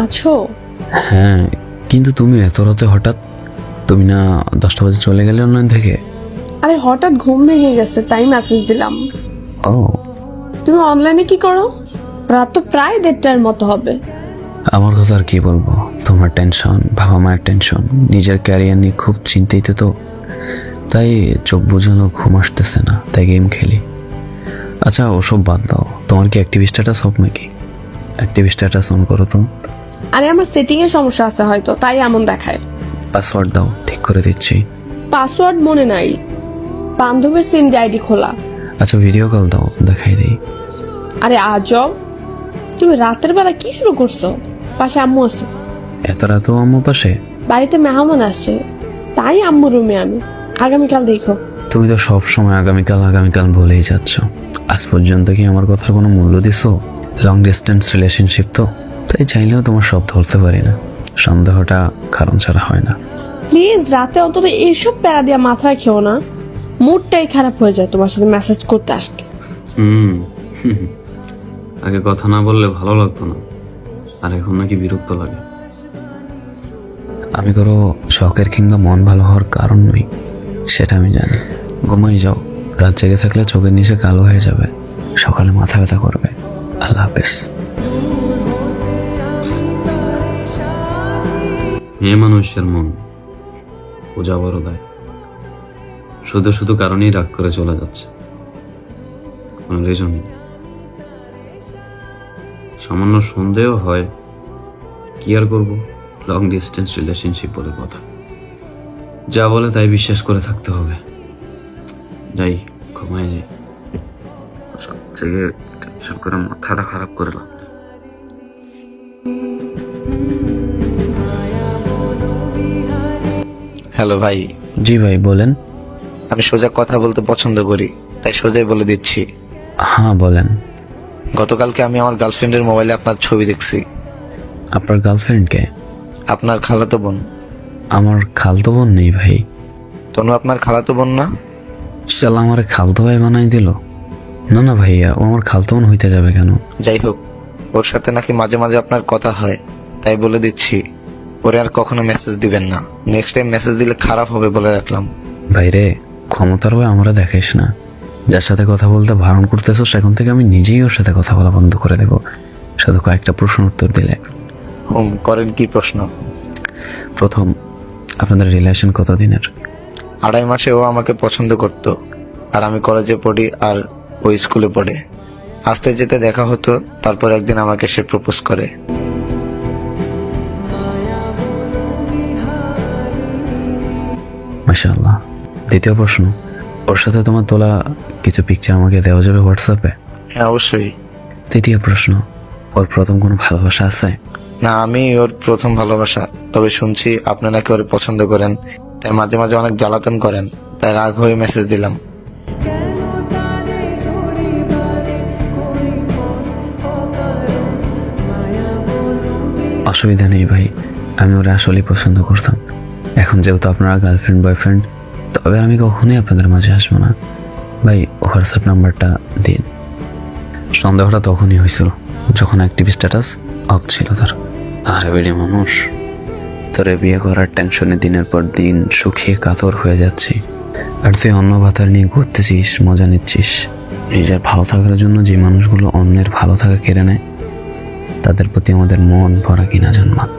আছো? হ্যাঁ, কিন্তু তুমি এত রাতে হঠাৎ? তুমি না 10টা বাজে চলে গেলে অনলাইন থেকে? আরে হঠাৎ ঘুম ভেঙে গেছে তাই মেসেজ দিলাম। ও, তুমি অনলাইনে কি করো? রাত তো প্রায় 1:30টার মতো হবে। আমার কথা আর কি বলবো, তোমার টেনশন, বাবা মায়ের টেনশন, নিজের ক্যারিয়ার নিয়ে খুব চিন্তিত তো, তাই চোখ বোঝানো ঘুম আসতেছে না, তাই গেম খেলি। আচ্ছা ওসব বাদ দাও, তোমার কি অ্যাক্টিভ স্ট্যাটাস অফ নাকি? অ্যাক্টিভ স্ট্যাটাস অন করো তো। আরে আমার সেটিং এ সমস্যা আছে হয়তো, তাই এমন দেখায়। পাসওয়ার্ড দাও, ঠিক করে দিচ্ছি। পাসওয়ার্ড মনে নাই, বান্ধবীর সিম দিয়ে আইডি খোলা। আচ্ছা ভিডিও কল দাও, দেখাই দিই। আরে আজব, তুমি রাতের বেলা কি শুরু করছো? পাশে আম্মু আছে। এত রাতেও আম্মু পাশে? বাড়িতে মেহমান আসছে, তাই আম্মু রুমে আমি। আগামীকাল দেখো। তুমি তো সব সময় আগামীকাল আগামীকাল বলেই যাচ্ছ। আজ পর্যন্ত কি আমার কথার কোনো মূল্য দিছো? লং ডিস্টেন্স রিলেশনশিপ তো, তাই চাইলেও তোমার সব ধরতে পারি না। সন্দেহটা কারণ ছাড়া হয় না। প্লিজ রাতে অন্তত এইসব প্যারা দিয়া মাথায় খেও না, মুডটাই খারাপ হয়ে যায় তোমার সাথে মেসেজ করতে আসলে। আগে কথা না বললে ভালো লাগতো না, আর এখন নাকি বিরক্ত লাগে। আমি কোনো শখের কিংবা মন ভালো হওয়ার কারণ নই, সেটা আমি জানি। ঘুমাই যাও, রাত জেগে থাকলে চোখের নিচে কালো হয়ে যাবে, সকালে মাথা ব্যথা করবে। আল্লাহ হাফেজ। মেয়ে মানুষের মন পূজা বড় দেয়, শুধু শুধু কারণেই রাগ করে চলে যাচ্ছে, কোনো রিজন নেই। সামান্য সন্দেহ হয়, কি আর করবো, লং ডিস্টেন্স রিলেশনশিপ বলে কথা। যা বলে তাই বিশ্বাস করে থাকতে হবে। যাই, ঘুমায় যাই, সব থেকে টেনশন করে মাথাটা খারাপ করে লাভ নেই। হ্যালো ভাই। জি ভাই বলেন। আমি সোজা কথা বলতে পছন্দ করি, তাই সোজাই বলে দিচ্ছি। হ্যাঁ বলেন। গতকালকে আমি আমার গার্লফ্রেন্ডের মোবাইলে আপনার ছবি দেখছি। আপনার গার্লফ্রেন্ডকে? আপনার খালাতো বোন। আমার খালতো বোন নেই ভাই। তনু আপনার খালাতো বোন না? শালা আমার খালতো ভাই বানাই দিল। না না ভাইয়া, ও আমার খালতো বোন হইতে যাবে কেন? যাই হোক, ওর সাথে নাকি মাঝে মাঝে আপনার কথা হয়, তাই বলে দিচ্ছি ওরে আর কখনো মেসেজ দিবেন না। নেক্সট টাইম মেসেজ দিলে খারাপ হবে বলে রাখলাম। ভাইরে, ক্ষমতার ভাই আমরা দেখাইস না। যার সাথে কথা বলতে বারণ করতেছ, সেখান থেকে আমি নিজেই ওর সাথে কথা বলা বন্ধ করে দেব, শুধু কয়েকটা প্রশ্ন উত্তর দিলে। করেন কি প্রশ্ন? প্রথম, আপনাদের রিলেশন কতদিনের? 2.5 মাসে ও আমাকে পছন্দ করত, আর আমি কলেজে পড়ি আর ও স্কুলে পড়ে। আসতে যেতে দেখা হতো, তারপর একদিন আমাকে সে প্রপোজ করে। মাশাআল্লাহ। দ্বিতীয় প্রশ্ন, ওর সাথে তোমার তোলা কিছু পিকচার আমাকে দেওয়া যাবে হোয়াটসঅ্যাপে? হ্যাঁ অবশ্যই। তৃতীয় প্রশ্ন, ওর প্রথম কোনো ভালোবাসা আছে? না, আমি ওর প্রথম ভালোবাসা। তবে শুনছি আপনি নাকি ওর পছন্দ করেন, তাই মাঝে মাঝে অনেক জ্বালাতন করেন, তাই রাগ হয়ে মেসেজ দিলাম। অসুবিধা নেই ভাই, আমি ওরা আসলেই পছন্দ করতাম। এখন যেহেতু আপনারা গার্লফ্রেন্ড বয়ফ্রেন্ড, তবে আমি কখনোই আপনাদের মাঝে আসবো না। ভাই হোয়াটসঅ্যাপ নাম্বারটা দিন। সন্দেহটা তখনই হয়েছিল যখন অ্যাক্টিভ স্ট্যাটাস অফ ছিল তার। আরে বেড়ে মানুষ, তোরে বিয়ে করার টেনশনে দিনের পর দিন শুকিয়ে কাতর হয়ে যাচ্ছি, আর তুই অন্য ভাতার নিয়ে ঘুরতেছিস, মজা নিচ্ছিস। নিজের ভালো থাকার জন্য যে মানুষগুলো অন্যের ভালো থাকা কেড়ে নেয়, তাদের প্রতি আমাদের মন ভরা কিনা জন্মাক।